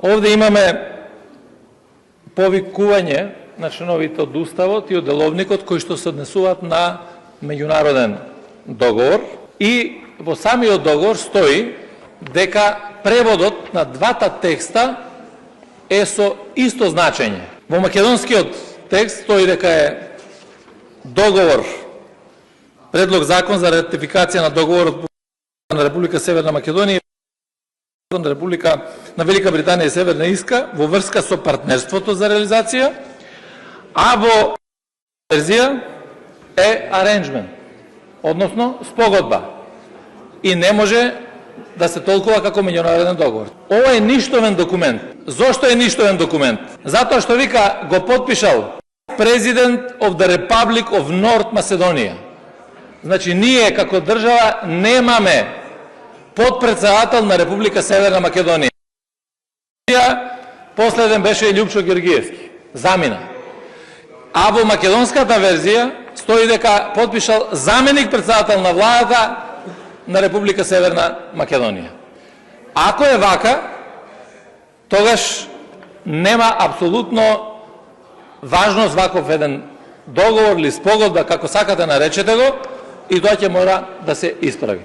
Овде имаме повикување на членовите од Уставот и од Деловникот кои што се однесуваат на меѓународен договор и во самиот договор стои дека преводот на двата текста е со исто значење. Во македонскиот текст стои дека е договор, предлог закон за ратификација на договорот на Република Северна Македонија на Велика Британија и Северна Ирска во врска со партнерството за реализација, а во верзија е аренджмент, односно спогодба, и не може да се толкува како меѓународен договор. Ова е ништовен документ. Зошто е ништовен документ? Затоа што вика го потпишал President of the Republic of North Macedonia. Значи, ние како држава немаме подпредседател на Република Северна Македонија. Последен беше Љупчо Георгиевски. Замина. А во македонската верзија стои дека потпишал заменик председател на владата на Република Северна Македонија. Ако е вака, тогаш нема апсолутно важност ваков еден договор или спогодба, како сакате наречете го, и тоа ќе мора да се исправи.